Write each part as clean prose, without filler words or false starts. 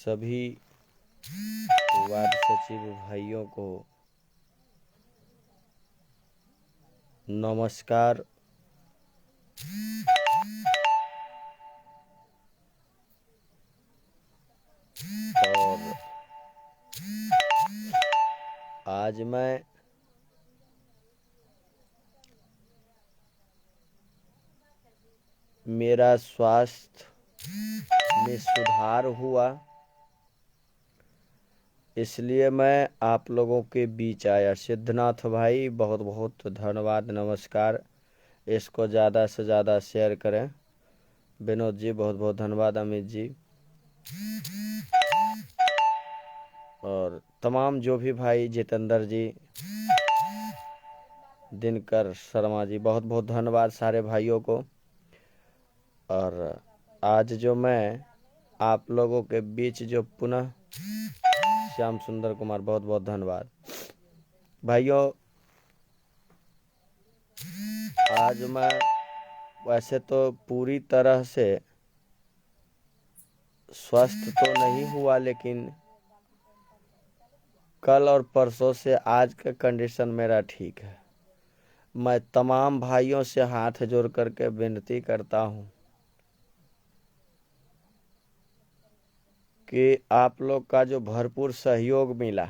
सभी वार्ड सचिव भाइयों को नमस्कार। और आज मैं मेरा स्वास्थ्य में सुधार हुआ, इसलिए मैं आप लोगों के बीच आया। सिद्धनाथ भाई बहुत बहुत धन्यवाद, नमस्कार। इसको ज़्यादा से ज़्यादा शेयर करें। विनोद जी बहुत बहुत धन्यवाद, अमित जी और तमाम जो भी भाई, जितेंद्र जी, दिनकर शर्मा जी, बहुत बहुत धन्यवाद सारे भाइयों को। और आज जो मैं आप लोगों के बीच जो पुनः श्याम सुंदर कुमार, बहुत बहुत धन्यवाद भाइयों। आज मैं वैसे तो पूरी तरह से स्वस्थ तो नहीं हुआ, लेकिन कल और परसों से आज का कंडीशन मेरा ठीक है। मैं तमाम भाइयों से हाथ जोड़ करके विनती करता हूं कि आप लोग का जो भरपूर सहयोग मिला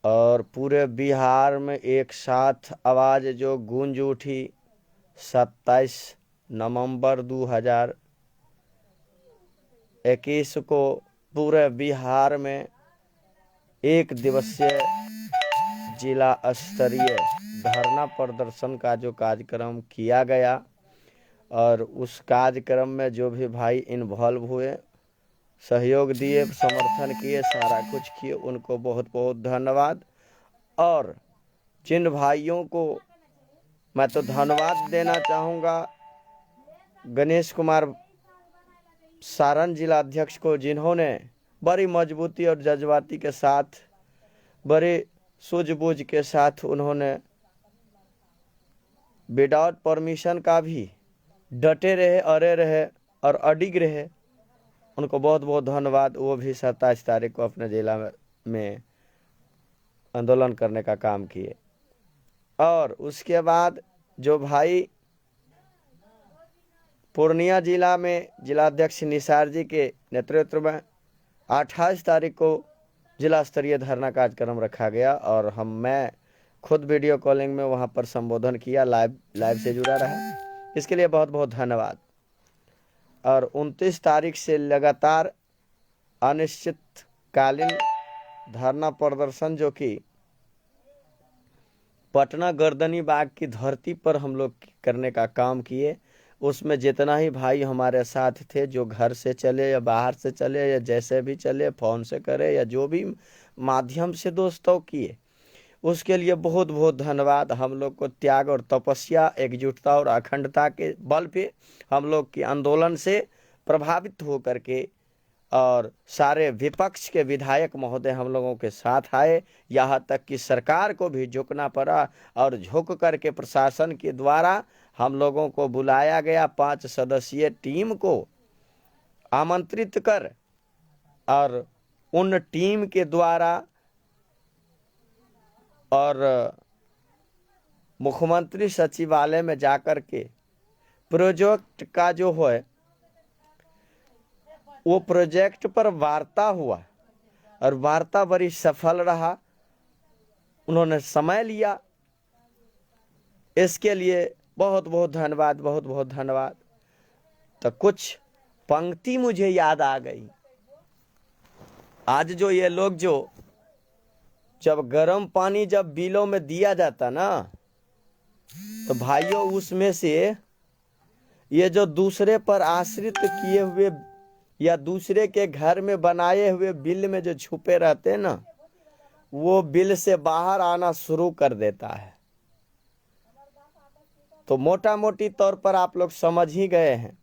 और पूरे बिहार में एक साथ आवाज़ जो गूंज उठी 27 नवंबर 2021 को पूरे बिहार में एक दिवसीय जिला स्तरीय धरना प्रदर्शन का जो कार्यक्रम किया गया, और उस कार्यक्रम में जो भी भाई इन्वॉल्व हुए, सहयोग दिए, समर्थन किए, सारा कुछ किए, उनको बहुत बहुत धन्यवाद। और जिन भाइयों को मैं तो धन्यवाद देना चाहूँगा, गणेश कुमार सारण जिला अध्यक्ष को, जिन्होंने बड़ी मजबूती और जज्बाती के साथ, बड़े सूझबूझ के साथ उन्होंने विदाउट परमिशन का भी डटे रहे, अड़े रहे और अडिग रहे। उनको बहुत बहुत धन्यवाद। वो भी 27 तारीख को अपने जिला में आंदोलन करने का काम किए। और उसके बाद जो भाई पूर्णिया जिला में जिलाध्यक्ष निसार जी के नेतृत्व में 28 तारीख को जिला स्तरीय धरना कार्यक्रम रखा गया, और मैं खुद वीडियो कॉलिंग में वहां पर संबोधन किया, लाइव से जुड़ा रहा। इसके लिए बहुत बहुत धन्यवाद। और 29 तारीख से लगातार अनिश्चितकालीन धरना प्रदर्शन जो कि पटना गर्दनी बाग की धरती पर हम लोग करने का काम किए, उसमें जितना ही भाई हमारे साथ थे, जो घर से चले या बाहर से चले या जैसे भी चले, फोन से करे या जो भी माध्यम से दोस्तों किए, उसके लिए बहुत बहुत धन्यवाद। हम लोग को त्याग और तपस्या, एकजुटता और अखंडता के बल पे हम लोग की आंदोलन से प्रभावित हो करके और सारे विपक्ष के विधायक महोदय हम लोगों के साथ आए। यहाँ तक कि सरकार को भी झुकना पड़ा, और झुक करके प्रशासन के द्वारा हम लोगों को बुलाया गया। 5 सदस्यीय टीम को आमंत्रित कर, और उन टीम के द्वारा और मुख्यमंत्री सचिवालय में जाकर के प्रोजेक्ट का जो है वो प्रोजेक्ट पर वार्ता हुआ, और वार्ता बड़ी सफल रहा। उन्होंने समय लिया, इसके लिए बहुत बहुत धन्यवाद, बहुत बहुत धन्यवाद। तो कुछ पंक्ति मुझे याद आ गई। आज जो ये लोग जो जब गर्म पानी जब बिलों में दिया जाता ना, तो भाइयों उसमें से ये जो दूसरे पर आश्रित किए हुए या दूसरे के घर में बनाए हुए बिल में जो छुपे रहते हैं ना, वो बिल से बाहर आना शुरू कर देता है। तो मोटा मोटी तौर पर आप लोग समझ ही गए हैं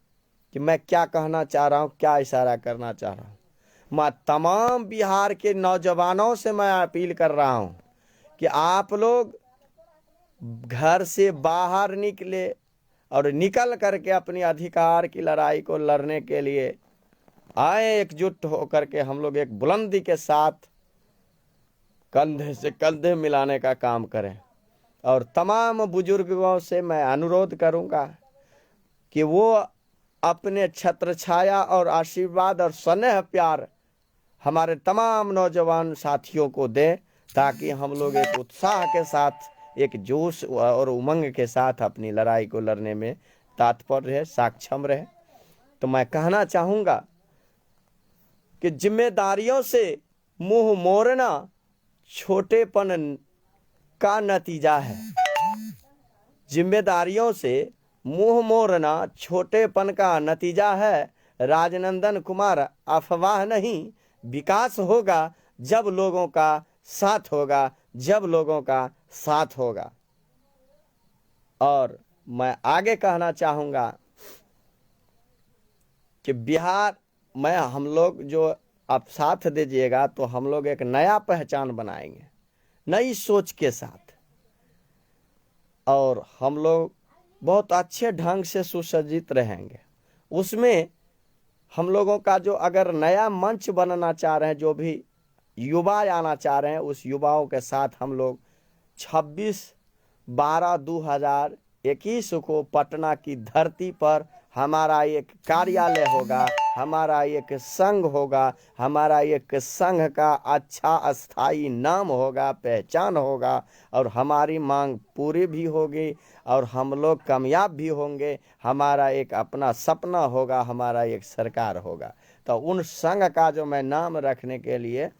कि मैं क्या कहना चाह रहा हूं, क्या इशारा करना चाह रहा हूं। मैं तमाम बिहार के नौजवानों से मैं अपील कर रहा हूं कि आप लोग घर से बाहर निकले और निकल करके अपनी अधिकार की लड़ाई को लड़ने के लिए आए एकजुट होकर के हम लोग एक बुलंदी के साथ कंधे से कंधे मिलाने का काम करें। और तमाम बुजुर्गों से मैं अनुरोध करूंगा कि वो अपने छत्र छाया और आशीर्वाद और स्नेह प्यार हमारे तमाम नौजवान साथियों को दें, ताकि हम लोग एक उत्साह के साथ, एक जोश और उमंग के साथ अपनी लड़ाई को लड़ने में तत्पर रहे, सक्षम रहे। तो मैं कहना चाहूँगा कि जिम्मेदारियों से मुंह मोड़ना छोटेपन का नतीजा है। जिम्मेदारियों से मुंह मोड़ना छोटेपन का नतीजा है। राजनंदन कुमार, अफवाह नहीं, विकास होगा जब लोगों का साथ होगा, जब लोगों का साथ होगा। और मैं आगे कहना चाहूँगा कि बिहार में हम लोग जो आप साथ दीजिएगा तो हम लोग एक नया पहचान बनाएंगे, नई सोच के साथ, और हम लोग बहुत अच्छे ढंग से सुसज्जित रहेंगे। उसमें हम लोगों का जो अगर नया मंच बनना चाह रहे हैं, जो भी युवा आना चाह रहे हैं, उस युवाओं के साथ हम लोग 26/12/2021 को पटना की धरती पर हमारा एक कार्यालय होगा, हमारा एक संघ होगा, हमारा एक संघ का अच्छा स्थायी नाम होगा, पहचान होगा, और हमारी मांग पूरी भी होगी और हम लोग कामयाब भी होंगे। हमारा एक अपना सपना होगा, हमारा एक सरकार होगा। तो उन संघ का जो मैं नाम रखने के लिए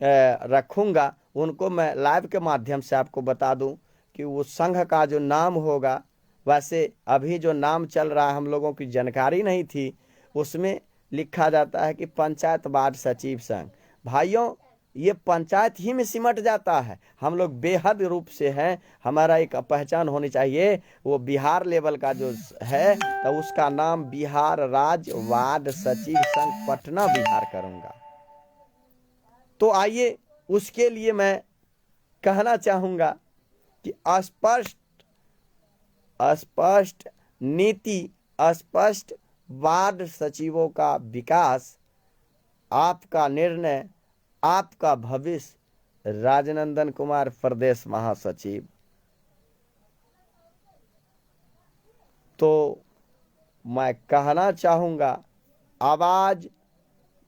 रखूँगा, उनको मैं लाइव के माध्यम से आपको बता दूं कि वो संघ का जो नाम होगा, वैसे अभी जो नाम चल रहा है हम लोगों की जानकारी नहीं थी, उसमें लिखा जाता है कि पंचायत वार्ड सचिव संघ। भाइयों, ये पंचायत ही में सिमट जाता है। हम लोग बेहद रूप से हैं, हमारा एक पहचान होनी चाहिए। वो बिहार लेवल का जो है तो उसका नाम बिहार राज्य वार्ड सचिव संघ पटना बिहार करूँगा। तो आइए, उसके लिए मैं कहना चाहूँगा कि स्पष्ट नीति, स्पष्ट वार्ड सचिवों का विकास, आपका निर्णय, आपका भविष्य। राजनंदन कुमार, प्रदेश महासचिव। तो मैं कहना चाहूँगा, आवाज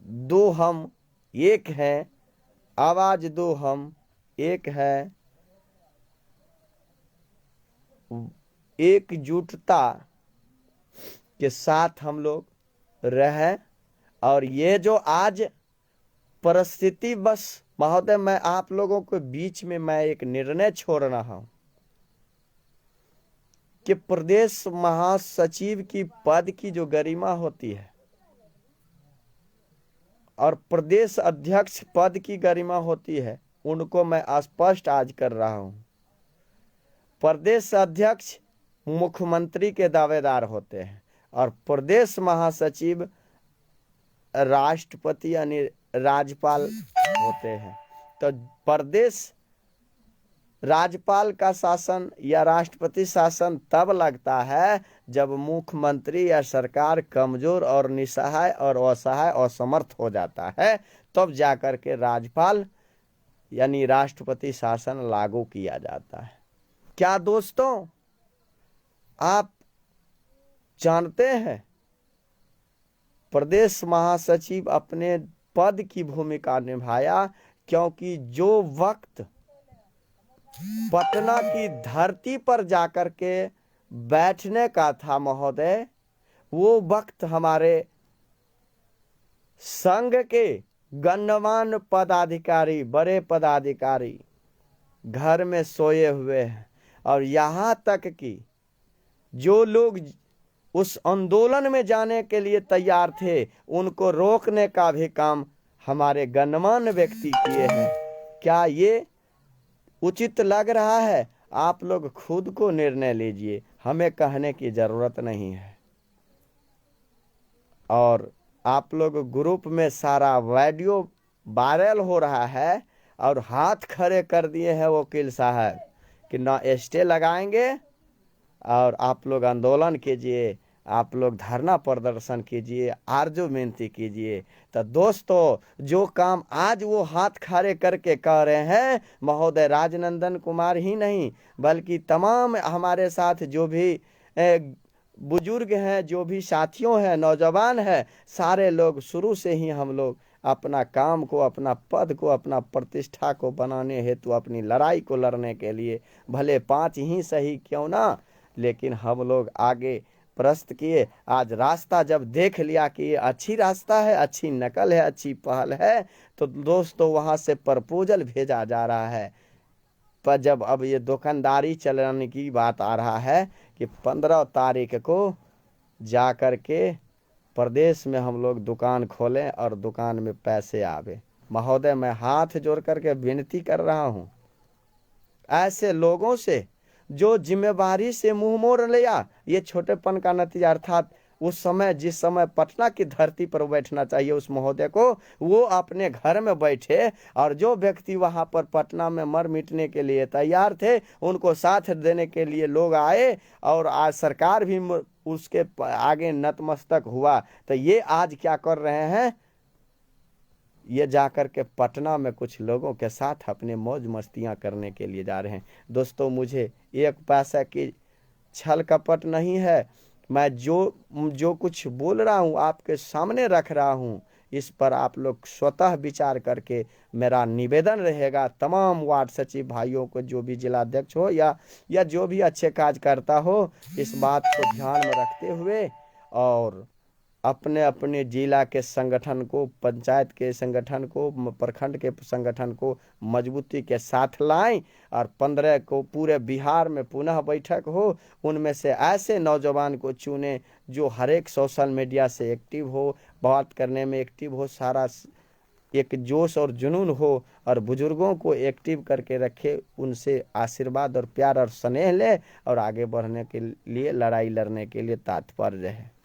दो हम एक हैं, आवाज दो हम एक है, एकजुटता के साथ हम लोग रहें। और ये जो आज परिस्थिति, बस महोदय, मैं आप लोगों के बीच में मैं एक निर्णय छोड़ रहा हूं कि प्रदेश महासचिव की पद की जो गरिमा होती है और प्रदेश अध्यक्ष पद की गरिमा होती है, उनको मैं स्पष्ट आज कर रहा हूं। प्रदेश अध्यक्ष मुख्यमंत्री के दावेदार होते हैं और प्रदेश महासचिव राष्ट्रपति यानी राज्यपाल होते हैं। तो प्रदेश राज्यपाल का शासन या राष्ट्रपति शासन तब लगता है जब मुख्यमंत्री या सरकार कमजोर और निसहाय और असहाय असमर्थ हो जाता है, तब जाकर के राज्यपाल यानी राष्ट्रपति शासन लागू किया जाता है। क्या दोस्तों, आप जानते हैं प्रदेश महासचिव अपने पद की भूमिका निभाया, क्योंकि जो वक्त पटना की धरती पर जाकर के बैठने का था महोदय, वो वक्त हमारे संघ के गण्यमान्य पदाधिकारी, बड़े पदाधिकारी घर में सोए हुए हैं। और यहाँ तक कि जो लोग उस आंदोलन में जाने के लिए तैयार थे, उनको रोकने का भी काम हमारे गण्यमान्य व्यक्ति किए हैं। क्या ये उचित लग रहा है? आप लोग खुद को निर्णय लीजिए, हमें कहने की जरूरत नहीं है। और आप लोग ग्रुप में सारा वीडियो वायरल हो रहा है और हाथ खड़े कर दिए हैं वकील साहब कि ना स्टे लगाएंगे और आप लोग आंदोलन कीजिए, आप लोग धरना प्रदर्शन कीजिए, आरजू विनती कीजिए। तो दोस्तों, जो काम आज वो हाथ खड़े करके कह रहे हैं, महोदय राजनंदन कुमार ही नहीं बल्कि तमाम हमारे साथ जो भी बुजुर्ग हैं, जो भी साथियों हैं, नौजवान हैं, सारे लोग शुरू से ही हम लोग अपना काम को, अपना पद को, अपना प्रतिष्ठा को बनाने हेतु, अपनी लड़ाई को लड़ने के लिए भले 5 ही सही क्यों ना, लेकिन हम लोग आगे प्रस्त किए। आज रास्ता जब देख लिया कि ये अच्छी रास्ता है, अच्छी नकल है, अच्छी पहल है, तो दोस्तों वहां से प्रपोजल भेजा जा रहा है। पर जब अब ये दुकानदारी चलाने की बात आ रहा है कि 15 तारीख को जा कर के प्रदेश में हम लोग दुकान खोलें और दुकान में पैसे आवे। महोदय, मैं हाथ जोड़ करके विनती कर रहा हूं ऐसे लोगों से जो जिम्मेवारी से मुंह मोड़ लिया। ये छोटेपन का नतीजा, अर्थात उस समय जिस समय पटना की धरती पर बैठना चाहिए उस महोदय को, वो अपने घर में बैठे, और जो व्यक्ति वहां पर पटना में मर मिटने के लिए तैयार थे उनको साथ देने के लिए लोग आए, और आज सरकार भी उसके आगे नतमस्तक हुआ। तो ये आज क्या कर रहे हैं, ये जाकर के पटना में कुछ लोगों के साथ अपने मौज मस्तियां करने के लिए जा रहे हैं। दोस्तों, मुझे 1 पैसा की छल कपट नहीं है। मैं जो कुछ बोल रहा हूँ आपके सामने रख रहा हूँ, इस पर आप लोग स्वतः विचार करके, मेरा निवेदन रहेगा तमाम वार्ड सचिव भाइयों को, जो भी जिलाध्यक्ष हो या जो भी अच्छे काज करता हो, इस बात को ध्यान में रखते हुए और अपने अपने जिला के संगठन को, पंचायत के संगठन को, प्रखंड के संगठन को मजबूती के साथ लाएं, और 15 को पूरे बिहार में पुनः बैठक हो। उनमें से ऐसे नौजवान को चुने जो हर एक सोशल मीडिया से एक्टिव हो, बात करने में एक्टिव हो, सारा एक जोश और जुनून हो, और बुजुर्गों को एक्टिव करके रखे, उनसे आशीर्वाद और प्यार और स्नेह ले, और आगे बढ़ने के लिए, लड़ाई लड़ने के लिए तत्पर रहे।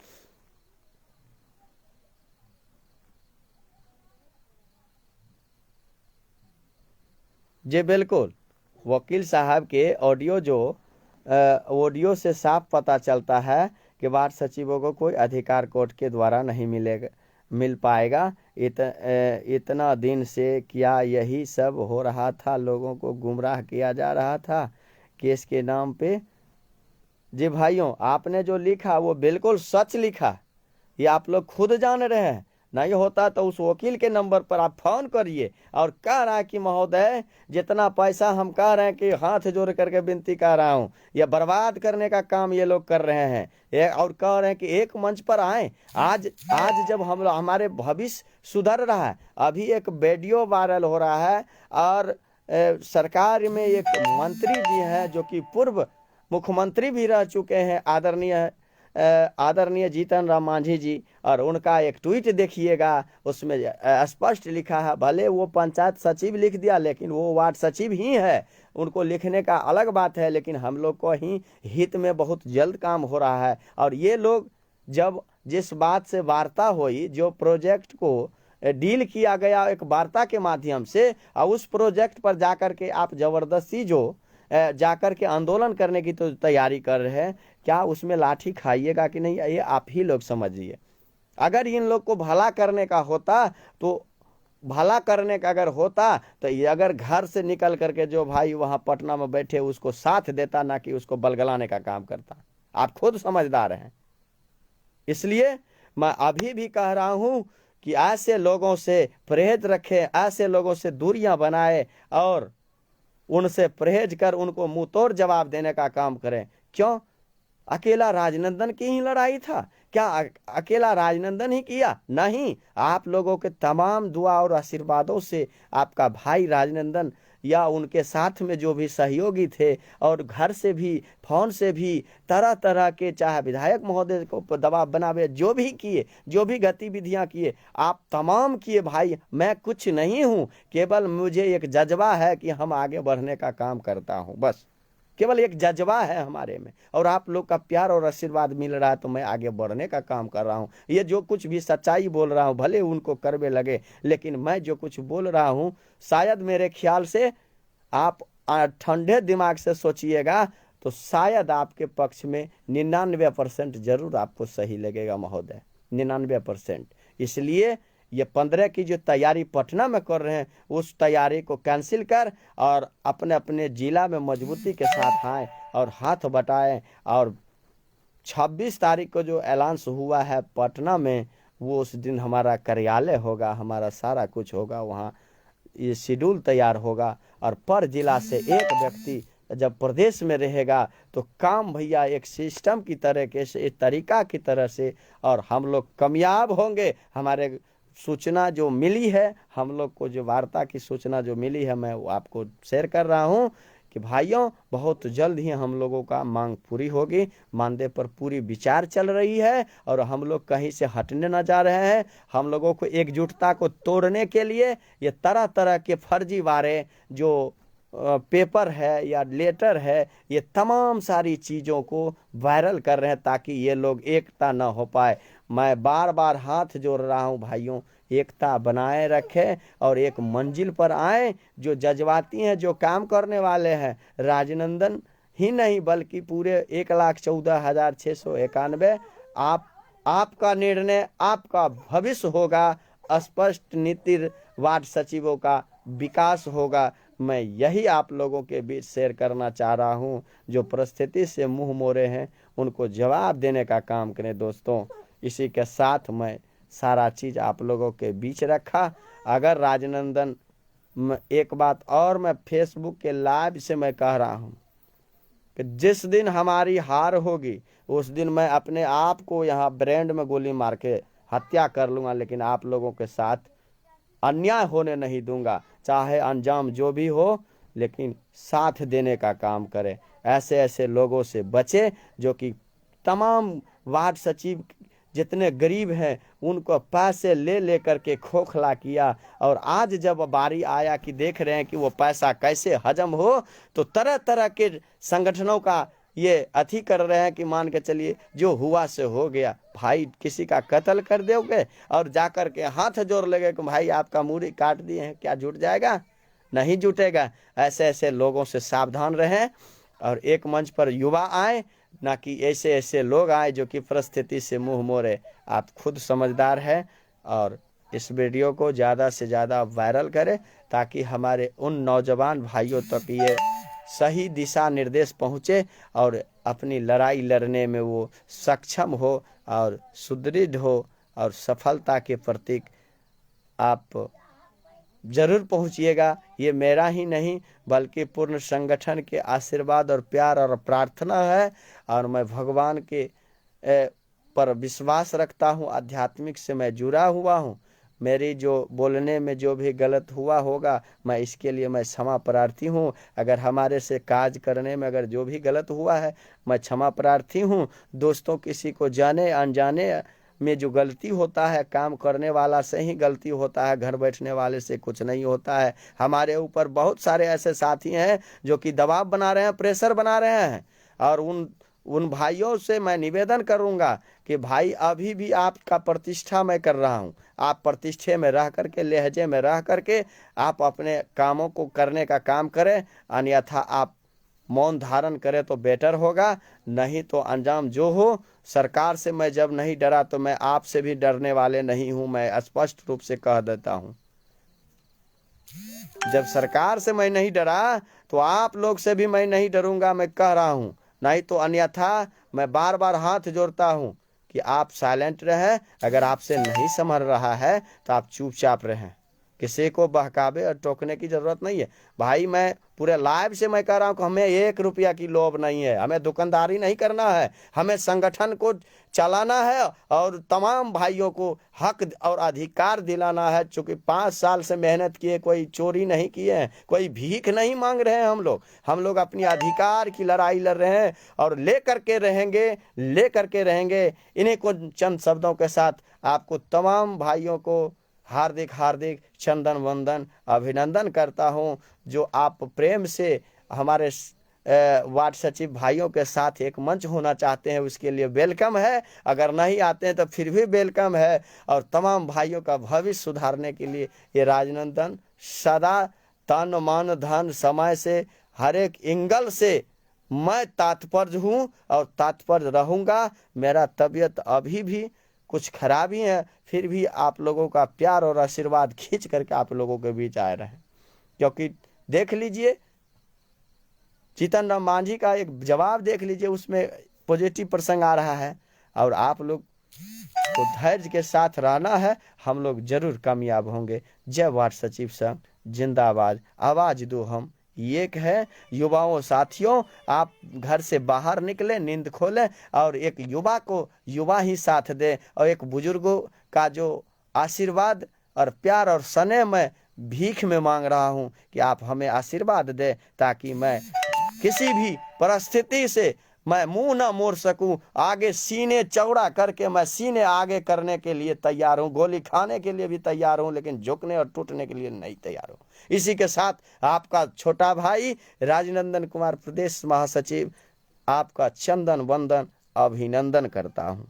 जी बिल्कुल, वकील साहब के ऑडियो से साफ पता चलता है कि वार्ड सचिवों को कोई अधिकार कोर्ट के द्वारा नहीं मिल पाएगा। इतना दिन से क्या यही सब हो रहा था, लोगों को गुमराह किया जा रहा था केस के नाम पे। जी भाइयों, आपने जो लिखा वो बिल्कुल सच लिखा, ये आप लोग खुद जान रहे हैं। नहीं होता तो उस वकील के नंबर पर आप फोन करिए और कह रहा है कि महोदय, जितना पैसा हम कह रहे हैं कि हाथ जोड़ करके विनती कर रहा हूं, ये बर्बाद करने का काम ये लोग कर रहे हैं, और कह रहे हैं कि एक मंच पर आए। आज जब हमारे भविष्य सुधर रहा है, अभी एक वीडियो वायरल हो रहा है, और सरकार में एक मंत्री जी हैं जो कि पूर्व मुख्यमंत्री भी रह चुके हैं, आदरणीय जीतन राम मांझी जी, और उनका एक ट्वीट देखिएगा, उसमें स्पष्ट लिखा है, भले वो पंचायत सचिव लिख दिया लेकिन वो वार्ड सचिव ही है, उनको लिखने का अलग बात है, लेकिन हम लोग को ही हित में बहुत जल्द काम हो रहा है। और ये लोग जब जिस बात से वार्ता हुई, जो प्रोजेक्ट को डील किया गया एक वार्ता के माध्यम से, और उस प्रोजेक्ट पर जाकर के आप जबरदस्ती जो जाकर के आंदोलन करने की तो तैयारी कर रहे हैं, क्या उसमें लाठी खाइएगा कि नहीं, ये आप ही लोग समझिए। अगर इन लोग को भला करने का होता तो भला करने का अगर होता तो ये अगर घर से निकल करके जो भाई वहां पटना में बैठे उसको साथ देता, ना कि उसको बलगलाने का काम करता। आप खुद समझदार हैं। इसलिए मैं अभी भी कह रहा हूं कि ऐसे लोगों से परहेज रखें, ऐसे लोगों से दूरियां बनाए, और उनसे परहेज कर उनको मुंह तोड़ जवाब देने का काम करें। क्यों? अकेला राजनंदन की ही लड़ाई था क्या? अकेला राजनंदन ही किया? नहीं, आप लोगों के तमाम दुआ और आशीर्वादों से आपका भाई राजनंदन या उनके साथ में जो भी सहयोगी थे, और घर से भी, फोन से भी, तरह तरह के, चाहे विधायक महोदय को दबाव बनावे, जो भी किए, जो भी गतिविधियां किए, आप तमाम किए भाई। मैं कुछ नहीं हूं, केवल मुझे एक जज्बा है कि हम आगे बढ़ने का काम करता हूं, बस केवल एक जज्बा है हमारे में, और आप लोग का प्यार और आशीर्वाद मिल रहा है तो मैं आगे बढ़ने का काम कर रहा हूं। ये जो कुछ भी सच्चाई बोल रहा हूं, भले उनको करवे लगे, लेकिन मैं जो कुछ बोल रहा हूं, शायद मेरे ख्याल से आप ठंडे दिमाग से सोचिएगा तो शायद आपके पक्ष में 99% जरूर आपको सही लगेगा महोदय, 99%। इसलिए ये 15 की जो तैयारी पटना में कर रहे हैं उस तैयारी को कैंसिल कर और अपने अपने जिला में मजबूती के साथ आए और हाथ बटाएं। और 26 तारीख को जो ऐलान हुआ है पटना में, वो उस दिन हमारा कार्यालय होगा, हमारा सारा कुछ होगा वहाँ, ये शेड्यूल तैयार होगा। और पर जिला से एक व्यक्ति जब प्रदेश में रहेगा तो काम भैया एक सिस्टम की तरह से, एक तरीका की तरह से, और हम लोग कामयाब होंगे। हमारे सूचना जो मिली है, हम लोग को जो वार्ता की सूचना जो मिली है, मैं वो आपको शेयर कर रहा हूँ कि भाइयों बहुत जल्द ही हम लोगों का मांग पूरी होगी। मानदेय पर पूरी विचार चल रही है और हम लोग कहीं से हटने न जा रहे हैं। हम लोगों को एकजुटता को तोड़ने के लिए ये तरह तरह के फर्जीवाड़े जो पेपर है या लेटर है, ये तमाम सारी चीज़ों को वायरल कर रहे हैं ताकि ये लोग एकता न हो पाए। मैं बार बार हाथ जोड़ रहा हूँ भाइयों, एकता बनाए रखें और एक मंजिल पर आए। जो जज्बाती हैं, जो काम करने वाले हैं, राजनंदन ही नहीं बल्कि पूरे 1,14,691 आपका निर्णय, आपका भविष्य होगा। स्पष्ट नीति वार्ड सचिवों का विकास होगा। मैं यही आप लोगों के बीच शेयर करना चाह रहा हूं। जो परिस्थिति से मुंह मोड़े हैं उनको जवाब देने का काम करें दोस्तों। इसी के साथ मैं सारा चीज़ आप लोगों के बीच रखा। अगर राजनंदन, एक बात और मैं फेसबुक के लाइव से मैं कह रहा हूं कि जिस दिन हमारी हार होगी उस दिन मैं अपने आप को यहाँ ब्रांड में गोली मार के हत्या कर लूँगा, लेकिन आप लोगों के साथ अन्याय होने नहीं दूंगा। चाहे अंजाम जो भी हो, लेकिन साथ देने का काम करें। ऐसे ऐसे लोगों से बचे जो कि तमाम वार्ड सचिव जितने गरीब हैं उनको पैसे ले ले करके खोखला किया। और आज जब बारी आया कि देख रहे हैं कि वो पैसा कैसे हजम हो, तो तरह तरह के संगठनों का ये अथी कर रहे हैं कि मान के चलिए जो हुआ से हो गया। भाई किसी का कत्ल कर दोगे और जाकर के हाथ जोड़ लेगे कि भाई आपका मूड़ी काट दिए हैं, क्या जुट जाएगा? नहीं जुटेगा। ऐसे ऐसे लोगों से सावधान रहें और एक मंच पर युवा आए, ना कि ऐसे ऐसे लोग आए जो कि परिस्थिति से मुंह मोड़े। आप खुद समझदार हैं और इस वीडियो को ज़्यादा से ज़्यादा वायरल करें ताकि हमारे उन नौजवान भाइयों तक ये सही दिशा निर्देश पहुँचे और अपनी लड़ाई लड़ने में वो सक्षम हो और सुदृढ़ हो और सफलता के प्रतीक आप जरूर पहुँचिएगा। ये मेरा ही नहीं बल्कि पूर्ण संगठन के आशीर्वाद और प्यार और प्रार्थना है। और मैं भगवान के पर विश्वास रखता हूँ, आध्यात्मिक से मैं जुड़ा हुआ हूँ। मेरी जो बोलने में जो भी गलत हुआ होगा मैं इसके लिए मैं क्षमा प्रार्थी हूँ। अगर हमारे से काज करने में अगर जो भी गलत हुआ है मैं क्षमा प्रार्थी हूँ। दोस्तों, किसी को जाने अनजाने में जो गलती होता है काम करने वाला से ही गलती होता है, घर बैठने वाले से कुछ नहीं होता है। हमारे ऊपर बहुत सारे ऐसे साथी हैं जो कि दबाव बना रहे हैं, प्रेशर बना रहे हैं। और उन भाइयों से मैं निवेदन करूंगा कि भाई अभी भी आपका प्रतिष्ठा मैं कर रहा हूं। आप प्रतिष्ठे में रह करके, लहजे में रह करके आप अपने कामों को करने का काम करें, अन्यथा आप मौन धारण करें तो बेटर होगा। नहीं तो अंजाम जो हो, सरकार से मैं जब नहीं डरा तो मैं आपसे भी डरने वाले नहीं हूं। मैं स्पष्ट रूप से कह देता हूं, जब सरकार से मैं नहीं डरा तो आप लोग से भी मैं नहीं डरूंगा, मैं कह रहा हूं। नहीं तो अन्यथा मैं बार बार हाथ जोड़ता हूं कि आप साइलेंट रहें। अगर आपसे नहीं संभल रहा है तो आप चुपचाप रहें। किसी को बहकावे और टोकने की जरूरत नहीं है। भाई मैं पूरे लाइव से मैं कह रहा हूँ कि हमें 1 रुपया की लोभ नहीं है, हमें दुकानदारी नहीं करना है, हमें संगठन को चलाना है और तमाम भाइयों को हक और अधिकार दिलाना है। चूंकि 5 साल से मेहनत किए, कोई चोरी नहीं किए हैं, कोई भीख नहीं मांग रहे हैं। हम लोग अपनी अधिकार की लड़ाई लड़ रहे हैं और ले करके रहेंगे। इन्हीं को चंद शब्दों के साथ आपको तमाम भाइयों को हार्दिक हार्दिक चंदन वंदन अभिनंदन करता हूं। जो आप प्रेम से हमारे वार्ड सचिव भाइयों के साथ एक मंच होना चाहते हैं उसके लिए वेलकम है। अगर नहीं आते हैं तो फिर भी वेलकम है। और तमाम भाइयों का भविष्य सुधारने के लिए ये राजनंदन सदा तन मन धन समय से हर एक एंगल से मैं तात्पर्य हूँ और तात्पर्य रहूँगा। मेरा तबीयत अभी भी कुछ खराबी है, फिर भी आप लोगों का प्यार और आशीर्वाद खींच करके आप लोगों के बीच आए रहे। क्योंकि देख लीजिए जीतन राम मांझी का एक जवाब देख लीजिए, उसमें पॉजिटिव प्रसंग आ रहा है। और आप लोग को धैर्य के साथ रहना है, हम लोग जरूर कामयाब होंगे। जय वार्ड सचिव संघ जिंदाबाद, आवाज दो हम एक है। युवाओं साथियों, आप घर से बाहर निकले, नींद खोलें और एक युवा को युवा ही साथ दे, और एक बुजुर्गों का जो आशीर्वाद और प्यार और स्नेह मैं भीख में मांग रहा हूं कि आप हमें आशीर्वाद दे, ताकि मैं किसी भी परिस्थिति से मैं मुंह ना मोड़ सकूं। आगे सीने चौड़ा करके मैं सीने आगे करने के लिए तैयार हूं, गोली खाने के लिए भी तैयार हूं, लेकिन झुकने और टूटने के लिए नहीं तैयार हूं। इसी के साथ आपका छोटा भाई राजनंदन कुमार, प्रदेश महासचिव, आपका चंदन वंदन अभिनंदन करता हूं।